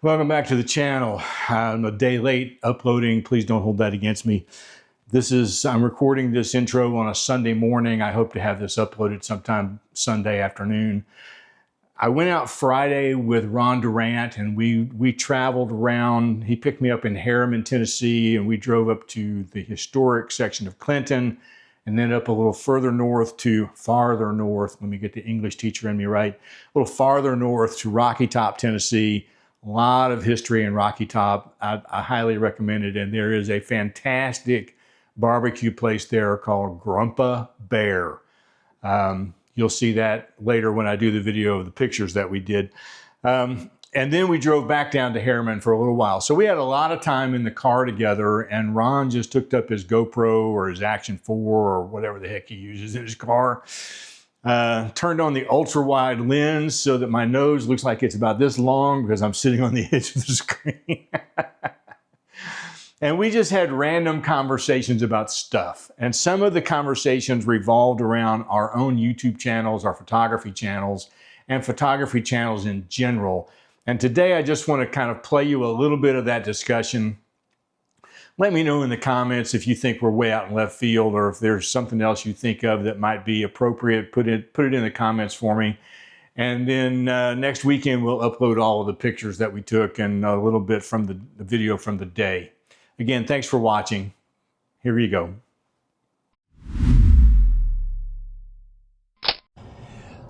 Welcome back to the channel. I'm a day late uploading. Please don't hold that against me. I'm recording this intro on a Sunday morning. I hope to have this uploaded sometime Sunday afternoon. I went out Friday with Ron Durant and we traveled around. He picked me up in Harriman, Tennessee, and we drove up to the historic section of Clinton and then up a little farther north, let me get the English teacher in me right, a little farther north to Rocky Top, Tennessee. A lot of history in Rocky Top. I highly recommend it. And there is a fantastic barbecue place there called Grumpa Bear. You'll see that later when I do the video of the pictures that we did. And then we drove back down to Harriman for a little while. So we had a lot of time in the car together, and Ron just hooked up his GoPro or his Action 4 or whatever the heck he uses in his car. Turned on the ultra wide lens so that my nose looks like it's about this long because I'm sitting on the edge of the screen. And we just had random conversations about stuff. And some of the conversations revolved around our own YouTube channels, our photography channels, and photography channels in general. And today I just want to kind of play you a little bit of that discussion. Let me know in the comments if you think we're way out in left field or if there's something else you think of that might be appropriate. Put it in the comments for me. And then next weekend, we'll upload all of the pictures that we took and a little bit from the video from the day. Again, thanks for watching. Here you go.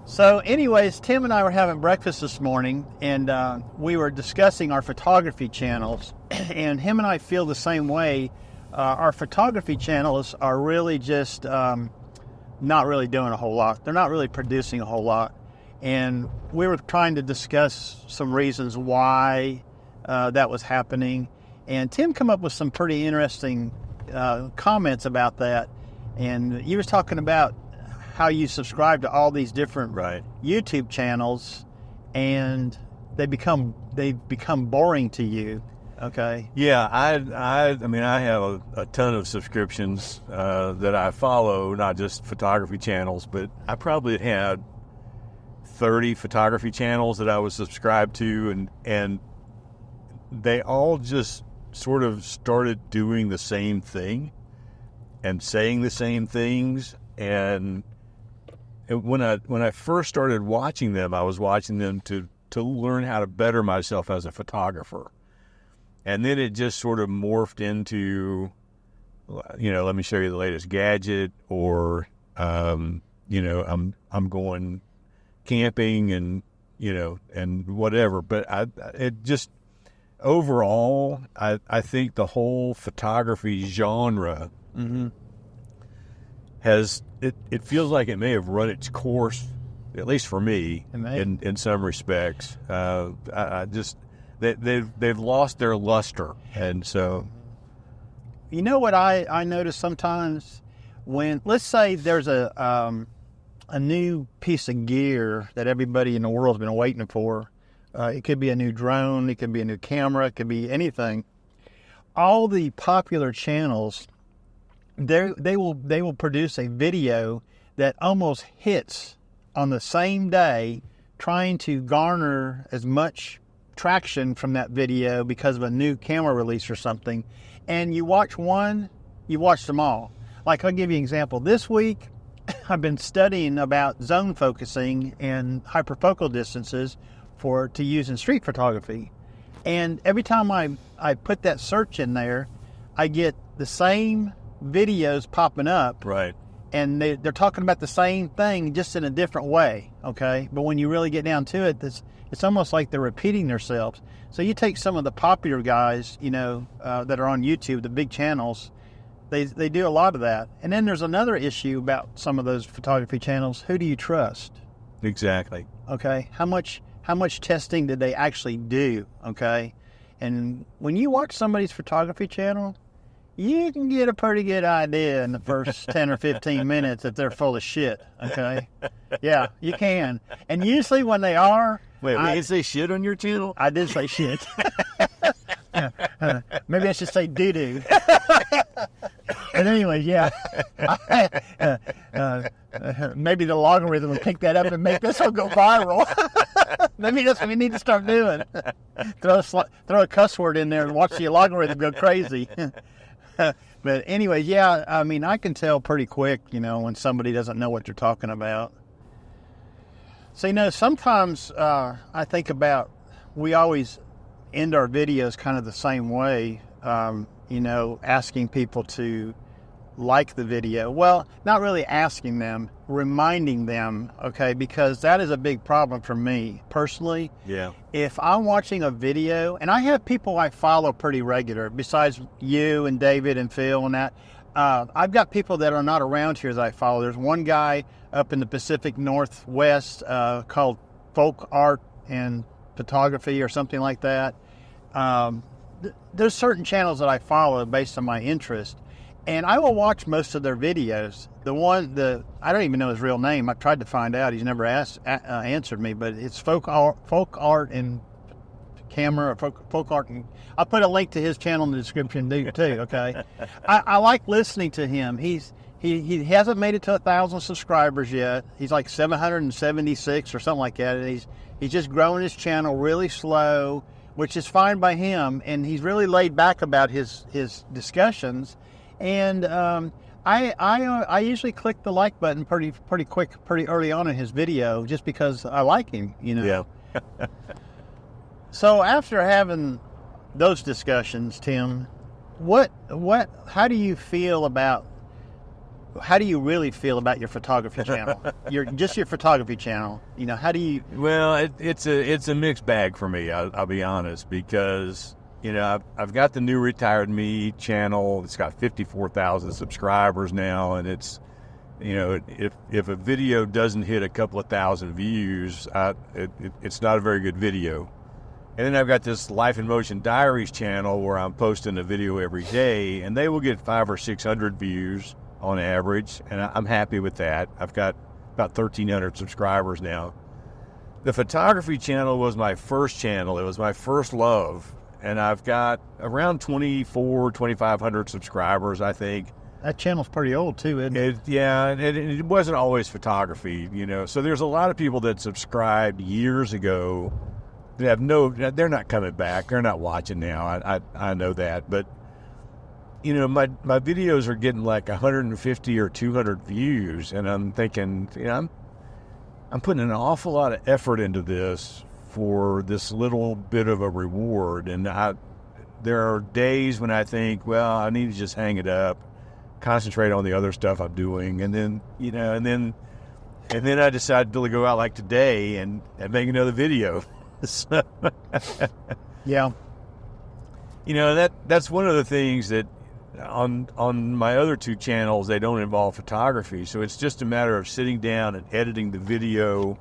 So anyways, Tim and I were having breakfast this morning, and we were discussing our photography channels, and him and I feel the same way. Our photography channels are really just not really doing a whole lot. They're not really producing a whole lot, and we were trying to discuss some reasons why that was happening, and Tim came up with some pretty interesting comments about that, and you was talking about how you subscribe to all these different YouTube channels, and they become boring to you. Okay. Yeah, I mean, I have a ton of subscriptions that I follow, not just photography channels, but I probably had 30 photography channels that I was subscribed to, and they all just sort of started doing the same thing and saying the same things. And when I first started watching them, I was watching them to learn how to better myself as a photographer. And then it just sort of morphed into, let me show you the latest gadget, or, I'm going camping and, and whatever. But it just, overall, I think the whole photography genre it feels like it may have run its course, at least for me, in some respects. They've lost their luster, and so. You know what I notice sometimes when, let's say there's a new piece of gear that everybody in the world's been waiting for. It could be a new drone, it could be a new camera, it could be anything. All the popular channels, they will produce a video that almost hits on the same day, trying to garner as much traction from that video because of a new camera release or something. And you watch one, you watch them all. Like, I'll give you an example. This week, I've been studying about zone focusing and hyperfocal distances to use in street photography. And every time I put that search in there, I get the same videos popping up. Right. And they're talking about the same thing, just in a different way, okay? But when you really get down to it, it's almost like they're repeating themselves. So you take some of the popular guys, that are on YouTube, the big channels, they do a lot of that. And then there's another issue about some of those photography channels. Who do you trust? Exactly. Okay. How much testing did they actually do? Okay. And when you watch somebody's photography channel, you can get a pretty good idea in the first 10 or 15 minutes that they're full of shit. Okay. Yeah, you can. And usually when they are. Wait, you didn't say shit on your channel? I did say shit. Maybe I should say doo-doo. But anyway, yeah. Maybe the logarithm will pick that up and make this one go viral. Maybe that's what we need to start doing. Throw a cuss word in there and watch the logarithm go crazy. But anyway, yeah, I mean, I can tell pretty quick, when somebody doesn't know what you're talking about. So, sometimes I think about, we always end our videos kind of the same way, asking people to like the video. Well, not really asking them, reminding them, okay, because that is a big problem for me personally. Yeah. If I'm watching a video, and I have people I follow pretty regular, besides you and David and Phil and that, I've got people that are not around here that I follow. There's one guy up in the Pacific Northwest called Folk Art and Photography or something like that. There's certain channels that I follow based on my interest, and I will watch most of their videos. I don't even know his real name. I tried to find out. He's never answered me, but it's Folk Art and Camera, or Folk Art. And I'll put a link to his channel in the description too. Okay, I like listening to him. He hasn't made it to 1,000 subscribers yet. He's like 776 or something like that. And he's just growing his channel really slow, which is fine by him. And he's really laid back about his discussions. And I usually click the like button pretty quick, pretty early on in his video, just because I like him. Yeah. So after having those discussions, Tim, how do you really feel about your photography channel? your photography channel. How do you? Well, it's a mixed bag for me. I'll be honest, because I've got the New Retired Me channel. It's got 54,000 subscribers now, and it's if a video doesn't hit a couple of thousand views, it's not a very good video. And then I've got this Life in Motion Diaries channel where I'm posting a video every day, and they will get 500 or 600 views on average, and I'm happy with that. I've got about 1,300 subscribers now. The photography channel was my first channel. It was my first love, and I've got around 2,500 subscribers, I think. That channel's pretty old too, isn't it? It wasn't always photography, So there's a lot of people that subscribed years ago that they're not coming back. They're not watching now. I know that, but my videos are getting like 150 or 200 views, and I'm thinking, I'm putting an awful lot of effort into this for this little bit of a reward. And there are days when I think, well, I need to just hang it up, concentrate on the other stuff I'm doing, and then I decide to go out like today and make another video. Yeah. That's one of the things that on my other two channels, they don't involve photography. So it's just a matter of sitting down and editing the video,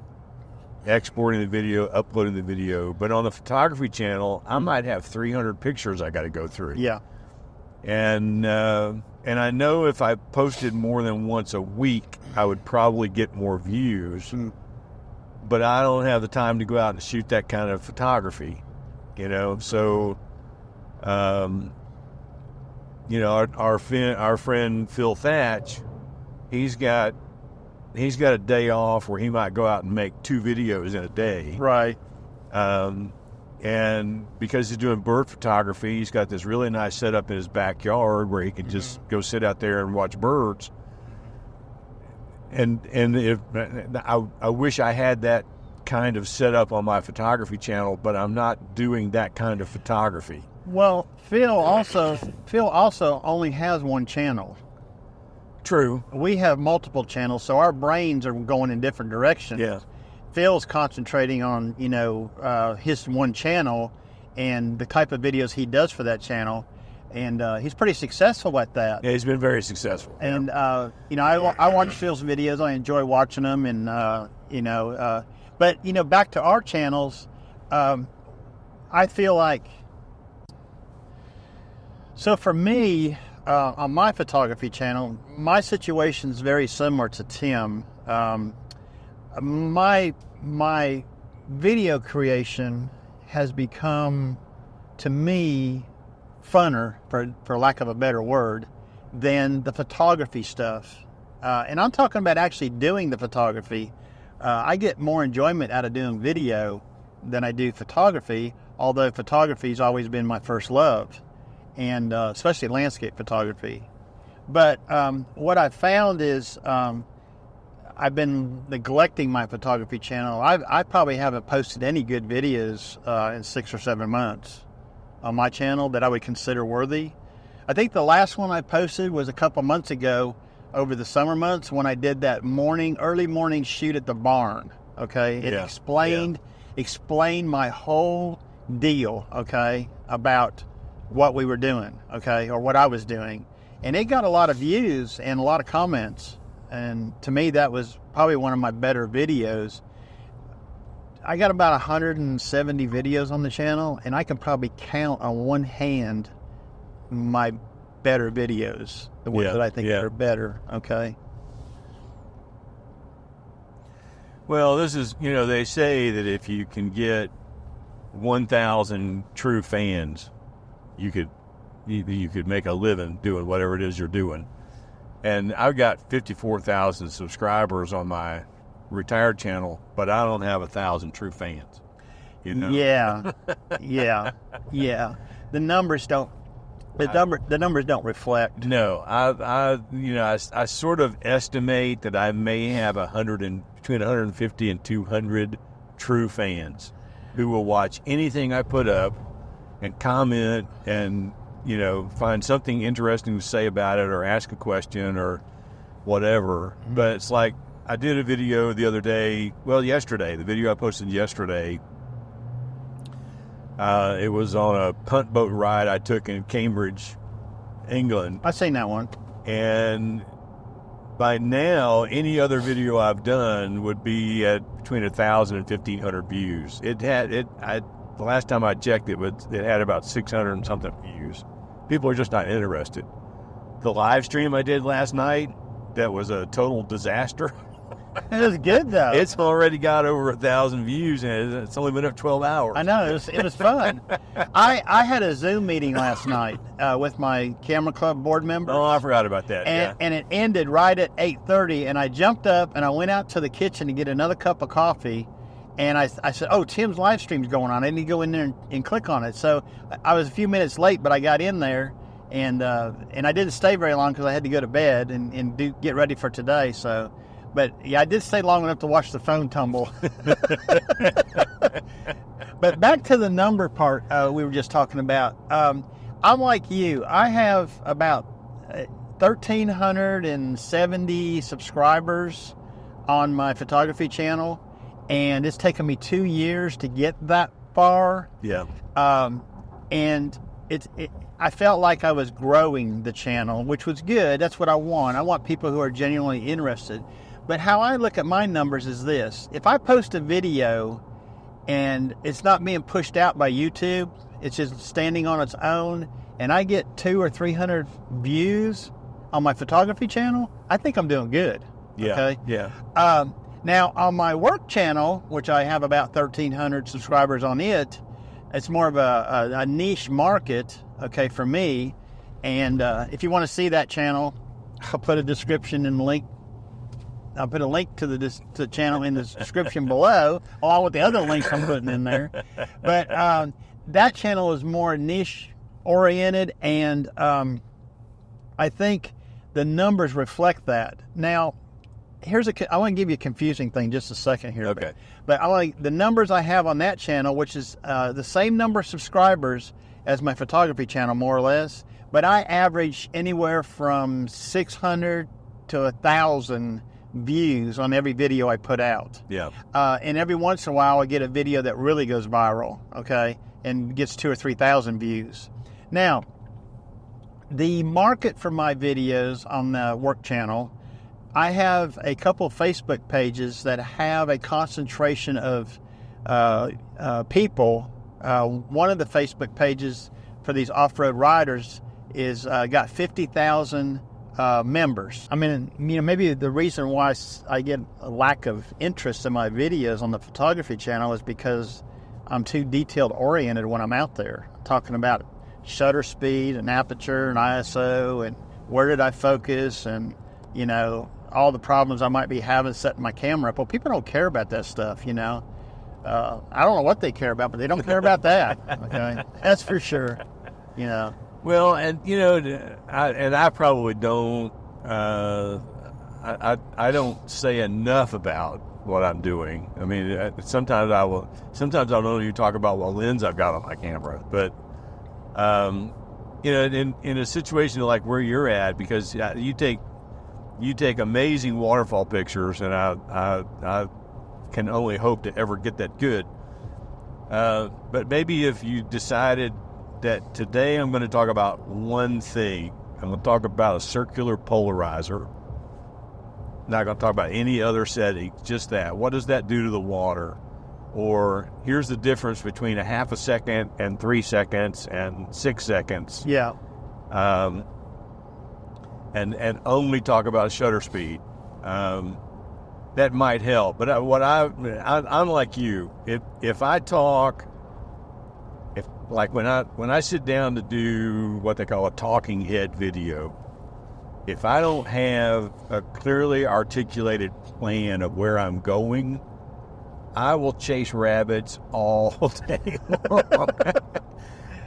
exporting the video, uploading the video. But on the photography channel, I might have 300 pictures I got to go through. Yeah. And I know if I posted more than once a week, I would probably get more views. But I don't have the time to go out and shoot that kind of photography, So, our friend Phil Thatch, he's got a day off where he might go out and make 2 videos in a day. Right. And because he's doing bird photography, he's got this really nice setup in his backyard where he can just go sit out there and watch birds. And if I wish I had that kind of setup on my photography channel, but I'm not doing that kind of photography. Well, Phil also only has one channel. True. We have multiple channels, so our brains are going in different directions. Yeah. Phil's concentrating on his one channel and the type of videos he does for that channel. And he's pretty successful at that. Yeah, he's been very successful. And, I watch Phil's videos. I enjoy watching them. And, but, back to our channels, I feel like, so for me, on my photography channel, my situation's very similar to Tim. My video creation has become, to me, funner, for lack of a better word, than the photography stuff. And I'm talking about actually doing the photography. I get more enjoyment out of doing video than I do photography, although photography's always been my first love, and especially landscape photography. But what I've found is I've been neglecting my photography channel. I probably haven't posted any good videos in 6 or 7 months on my channel that I would consider worthy. I think the last one I posted was a couple months ago over the summer months when I did that early morning shoot at the barn. Okay, it explained my whole deal. Okay, about what we were doing. Okay, or what I was doing, and it got a lot of views and a lot of comments. And to me, that was probably one of my better videos. I got about 170 videos on the channel, and I can probably count on one hand my better videos, the ones that I think are better, okay? Well, this is, they say that if you can get 1,000 true fans, you could make a living doing whatever it is you're doing. And I've got 54,000 subscribers on my retired channel, but I don't have 1,000 true fans. Yeah. The numbers don't. The numbers don't reflect. No, I sort of estimate that I may have between 150 and 200 true fans who will watch anything I put up and comment and find something interesting to say about it or ask a question or whatever. Mm-hmm. But it's like I did a video the other day, yesterday, the video I posted yesterday. It was on a punt boat ride I took in Cambridge, England. I've seen that one. And by now, any other video I've done would be at between 1,000 and 1,500 views. The last time I checked it had about 600 and something views. People are just not interested. The live stream I did last night, that was a total disaster. It was good, though. It's already got over 1,000 views, and it's only been up 12 hours. I know. It was fun. I had a Zoom meeting last night with my Camera Club board members. Oh, I forgot about that. And it ended right at 8:30, and I jumped up, and I went out to the kitchen to get another cup of coffee, and I said, oh, Tim's live stream's going on. I need to go in there and click on it. So I was a few minutes late, but I got in there, and I didn't stay very long because I had to go to bed and get ready for today, so... But, yeah, I did stay long enough to watch the phone tumble. But back to the number part we were just talking about. I'm like you. I have about 1,370 subscribers on my photography channel, and it's taken me 2 years to get that far. Yeah. And I felt like I was growing the channel, which was good. That's what I want. I want people who are genuinely interested. But how I look at my numbers is this. If I post a video and it's not being pushed out by YouTube, it's just standing on its own, and I get 200 or 300 views on my photography channel, I think I'm doing good. Yeah. Okay? Yeah. Now, on my work channel, which I have about 1,300 subscribers on it, it's more of a niche market, okay, for me. And if you want to see that channel, I'll put a description and link. I'll put a link to the channel in the description below, along with the other links I'm putting in there. But that channel is more niche-oriented, and I think the numbers reflect that. Now, I want to give you a confusing thing just a second here. Okay. But the numbers I have on that channel, which is the same number of subscribers as my photography channel, more or less, but I average anywhere from 600 to 1,000 views on every video I put out. Yeah. And every once in a while I get a video that really goes viral, okay, and gets 2,000 or 3,000 views. Now, the market for my videos on the work channel, I have a couple of Facebook pages that have a concentration of people. One of the Facebook pages for these off-road riders is got 50,000 members. I mean, maybe the reason why I get a lack of interest in my videos on the photography channel is because I'm too detailed oriented when I'm out there talking about shutter speed and aperture and ISO and where did I focus, and all the problems I might be having setting my camera up. Well, people don't care about that stuff, I don't know what they care about, but they don't care about that. Okay, that's for sure. Well, and I probably don't. I don't say enough about what I'm doing. I mean, sometimes I will. Sometimes I don't even talk about what lens I've got on my camera. But in a situation like where you're at, because you take amazing waterfall pictures, and I can only hope to ever get that good. But maybe if you decided that today I'm going to talk about one thing, I'm going to talk about a circular polarizer. Not going to talk about any other setting, just that. What does that do to the water? Or here's the difference between a half a second and 3 seconds and 6 seconds. Yeah. And only talk about shutter speed. That might help. But I'm like you. If I talk, when I sit down to do what they call a talking head video, if I don't have a clearly articulated plan of where I'm going, I will chase rabbits all day long.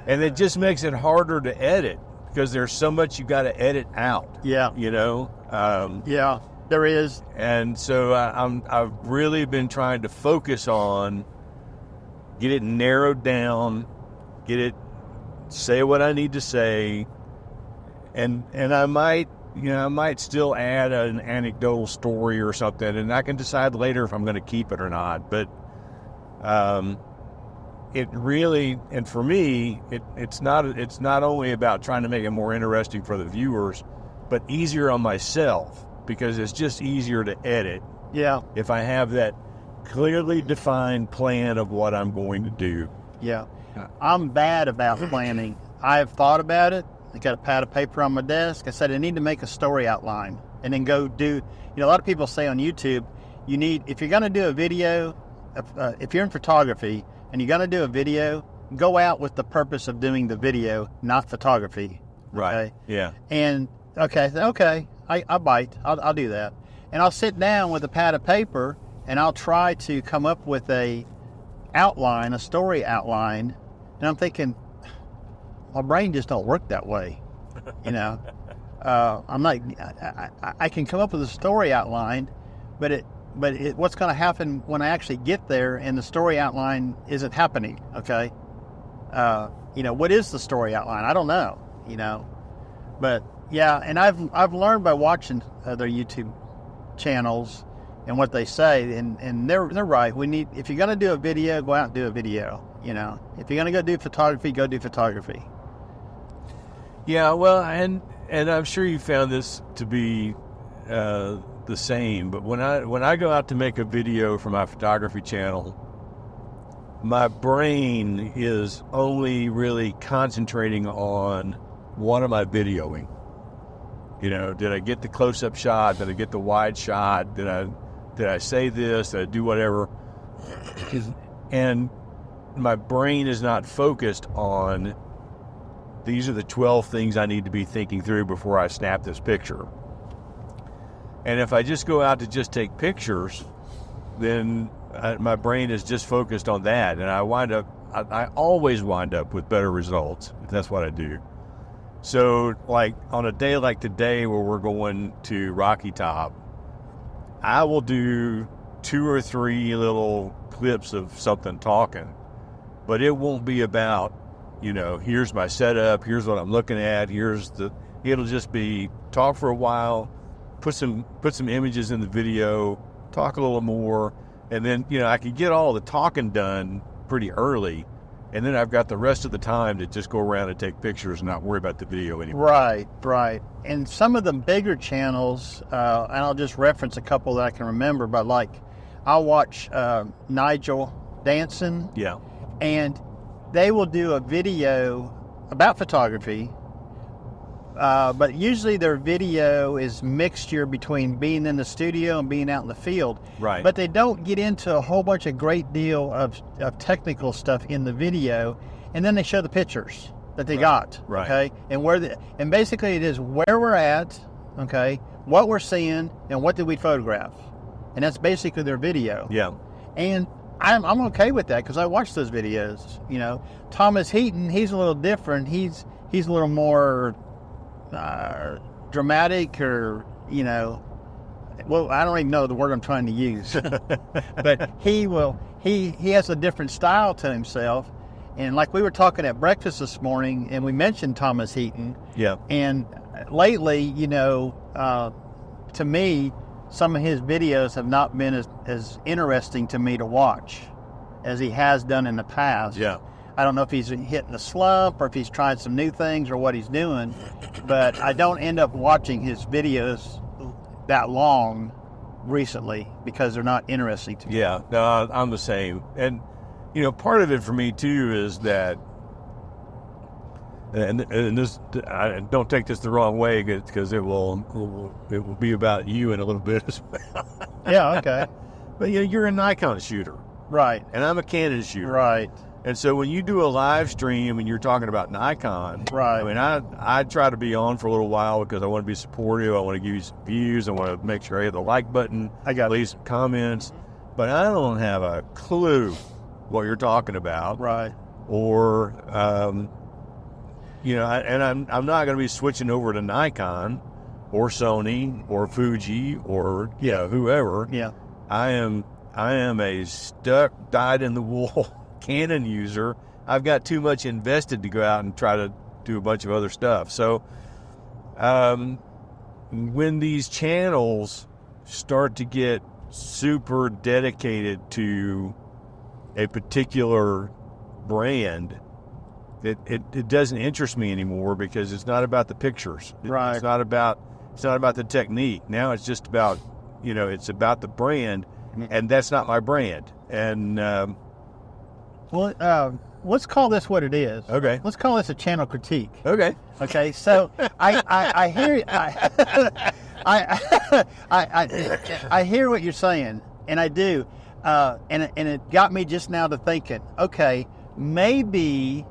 And it just makes it harder to edit because there's so much you got to edit out. Yeah. Yeah, there is. And so I've really been trying to focus on get it narrowed down, say what I need to say, and I might still add an anecdotal story or something, and I can decide later if I'm going to keep it or not. But it really, and for me, it's not only about trying to make it more interesting for the viewers, but easier on myself, because it's just easier to edit. Yeah. If I have that clearly defined plan of what I'm going to do. Yeah. I'm bad about planning. I've thought about it. I got a pad of paper on my desk. I said, I need to make a story outline and then go do, a lot of people say on YouTube, if you're going to do a video, if you're in photography and you're going to do a video, go out with the purpose of doing the video, not photography. Right. Okay? Yeah. And okay, I bite. I'll do that. And I'll sit down with a pad of paper and I'll try to come up with a story outline. And I'm thinking, my brain just don't work that way, I'm not. I can come up with a story outline, but what's going to happen when I actually get there and the story outline isn't happening? Okay, what is the story outline? I don't know, but yeah, and I've learned by watching other YouTube channels and what they say, and they're right. If you're going to do a video, go out and do a video. If you're going to go do photography, go do photography. Yeah, well, and I'm sure you found this to be the same. But when I go out to make a video for my photography channel, my brain is only really concentrating on what am I videoing. Did I get the close-up shot? Did I get the wide shot? Did I say this? Did I do whatever? And my brain is not focused on these are the 12 things I need to be thinking through before I snap this picture. And if I just go out to just take pictures, then my brain is just focused on that. And I always wind up with better results if that's what I do. So like on a day like today where we're going to Rocky Top, I will do 2 or 3 little clips of something talking, but it won't be about, here's my setup, here's what I'm looking at, it'll just be talk for a while, put some images in the video, talk a little more, and then, I can get all the talking done pretty early, and then I've got the rest of the time to just go around and take pictures and not worry about the video anymore. Right. And some of the bigger channels, and I'll just reference a couple that I can remember, but like I'll watch Nigel Danson. Yeah. And they will do a video about photography, but usually their video is mixture between being in the studio and being out in the field. Right. But they don't get into a whole bunch of great deal of technical stuff in the video, and then they show the pictures. that they got. Right. Okay, and basically it is where we're at. Okay, what we're seeing and what did we photograph, and that's basically their video. Yeah. And I'm okay with that because I watched those videos. You know, Thomas Heaton, he's a little different. He's a little more dramatic, or well, I don't even know the word I'm trying to use, but he has a different style to himself. And like we were talking at breakfast this morning, and we mentioned Thomas Heaton. Yeah. And lately, to me, some of his videos have not been as interesting to me to watch as he has done in the past. Yeah. I don't know if he's hitting a slump or if he's trying some new things or what he's doing, but I don't end up watching his videos that long recently because they're not interesting to me. Yeah, no, I'm the same. And, part of it for me too is that, and this, I don't take this the wrong way because it will be about you in a little bit as well. Yeah, okay. But you're a Nikon shooter. Right. And I'm a Canon shooter. Right. And so when you do a live stream and you're talking about Nikon, right. I mean, I try to be on for a little while because I want to be supportive. I want to give you some views. I want to make sure I hit the like button. I got leave some comments. But I don't have a clue what you're talking about. Right. Or, and I'm not going to be switching over to Nikon or Sony or Fuji or, whoever. Yeah. I am a stuck, dyed-in-the-wool Canon user. I've got too much invested to go out and try to do a bunch of other stuff. So when these channels start to get super dedicated to a particular brand, it doesn't interest me anymore because it's not about the pictures. Right. It's not about the technique. Now it's just about, it's about the brand, and that's not my brand. And well, let's call this what it is. Okay. Let's call this a channel critique. Okay. Okay. So I hear I hear what you're saying, and I do, and it got me just now to thinking. Okay, maybe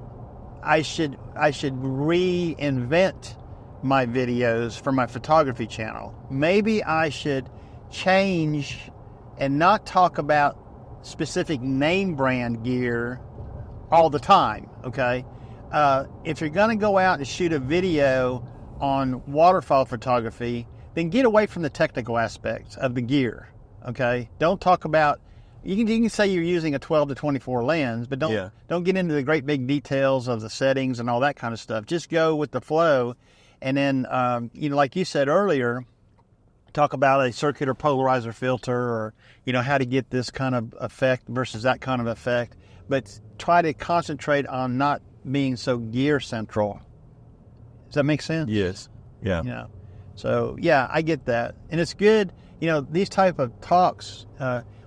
I should reinvent my videos for my photography channel. Maybe I should change and not talk about specific name brand gear all the time. Okay, if you're going to go out and shoot a video on waterfowl photography, then get away from the technical aspects of the gear. Okay, don't talk about. You can say you're using a 12 to 24 lens, but don't get into the great big details of the settings and all that kind of stuff. Just go with the flow, and then like you said earlier, talk about a circular polarizer filter, or how to get this kind of effect versus that kind of effect, but try to concentrate on not being so gear central. Does that make sense? Yes. Yeah. So yeah, I get that, and it's good. These type of talks.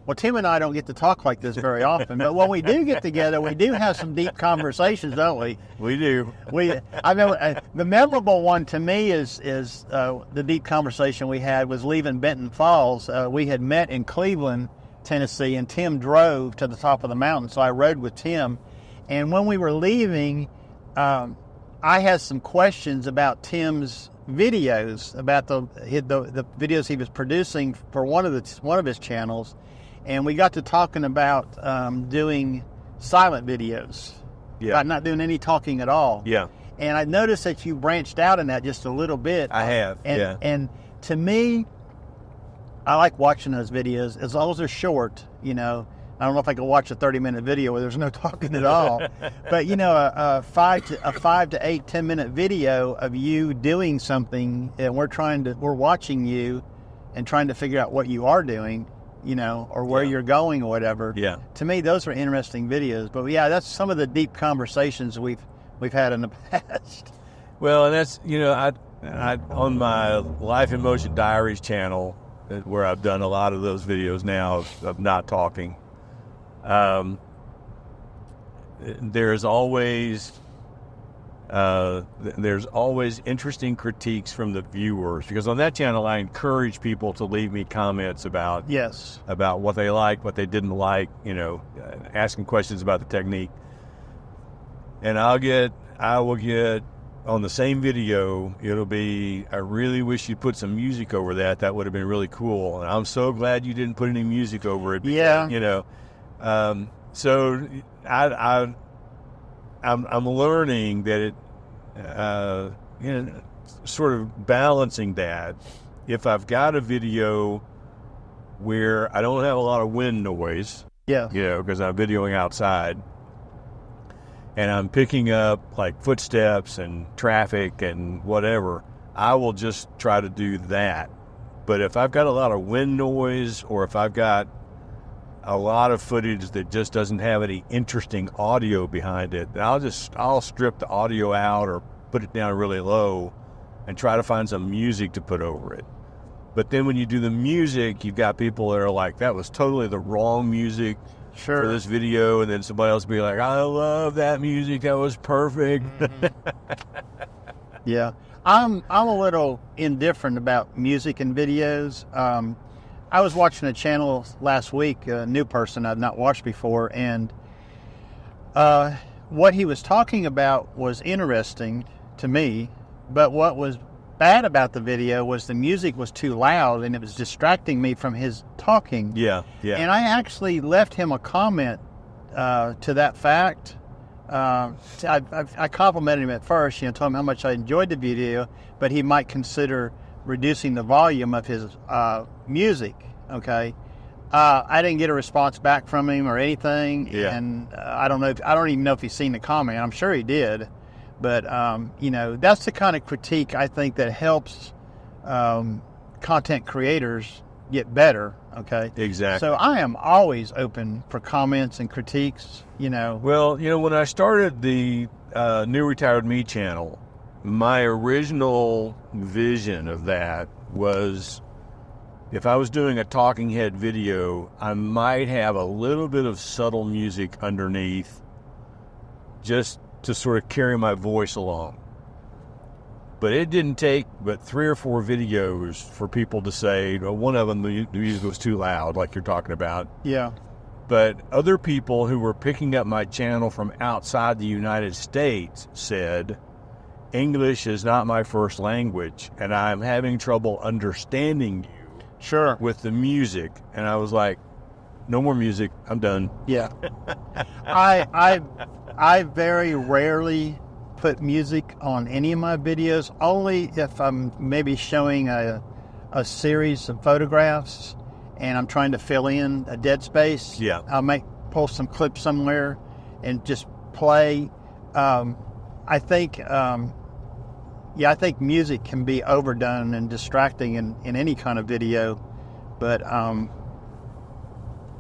Well, Tim and I don't get to talk like this very often, but when we do get together, we do have some deep conversations, don't we? We do. I remember the memorable one to me is the deep conversation we had was leaving Benton Falls. We had met in Cleveland, Tennessee, and Tim drove to the top of the mountain, so I rode with Tim. And when we were leaving, I had some questions about Tim's videos, about the videos he was producing for one of his channels. And we got to talking about doing silent videos, about not doing any talking at all. Yeah. And I noticed that you branched out in that just a little bit. I have, And to me, I like watching those videos as long as they're short. I don't know if I can watch a 30-minute video where there's no talking at all. But a 5 to 8, 10-minute video of you doing something, and we're watching you and trying to figure out what you are doing. Or where you're going or whatever. Yeah. To me, those are interesting videos. But yeah, that's some of the deep conversations we've had in the past. Well, and that's I on my Life in Motion Diaries channel, where I've done a lot of those videos now of not talking. There's always interesting critiques from the viewers, because on that channel I encourage people to leave me comments about what they liked, what they didn't like, asking questions about the technique. And I'll get I will get on the same video, it'll be, I really wish you'd put some music over that. That would have been really cool. And I'm so glad you didn't put any music over it. Because, Yeah. You know, so I'm learning that it, you know, sort of balancing that. If I've got a video where I don't have a lot of wind noise, Yeah. you know, because I'm videoing outside, and I'm picking up like footsteps and traffic and whatever, I will just try to do that. But if I've got a lot of wind noise, or if I've got a lot of footage that just doesn't have any interesting audio behind it, then I'll strip the audio out or put it down really low and try to find some music to put over it. But then when you do the music, you've got people that are like, that was totally the wrong music Sure. for this video, and then somebody else will be like, I love that music, that was perfect. Yeah, I'm a little indifferent about music and videos. I was watching a channel last week, a new person I've not watched before, and what he was talking about was interesting to me, but what was bad about the video was the music was too loud and it was distracting me from his talking. Yeah. And I actually left him a comment to that fact. I complimented him at first, you know, told him how much I enjoyed the video, but he might consider reducing the volume of his music. Okay, I didn't get a response back from him or anything, and I don't even know if he's seen the comment. I'm sure he did, but you know, that's the kind of critique I think that helps content creators get better. Okay, Exactly. so I am always open for comments and critiques. You know, Well, you know, when I started the New Retired Me channel, my original vision of that was, if I was doing a talking head video, I might have a little bit of subtle music underneath just to sort of carry my voice along. But it didn't take but 3 or 4 videos for people to say, well, one of them, the music was too loud, like you're talking about. yeah, But other people who were picking up my channel from outside the United States said, English is not my first language, and I'm having trouble understanding you sure, with the music. And I was like, no more music, I'm done. yeah. I very rarely put music on any of my videos, only if I'm maybe showing a series of photographs and I'm trying to fill in a dead space. Yeah. I pull some clips somewhere and just play. I think music can be overdone and distracting in any kind of video, but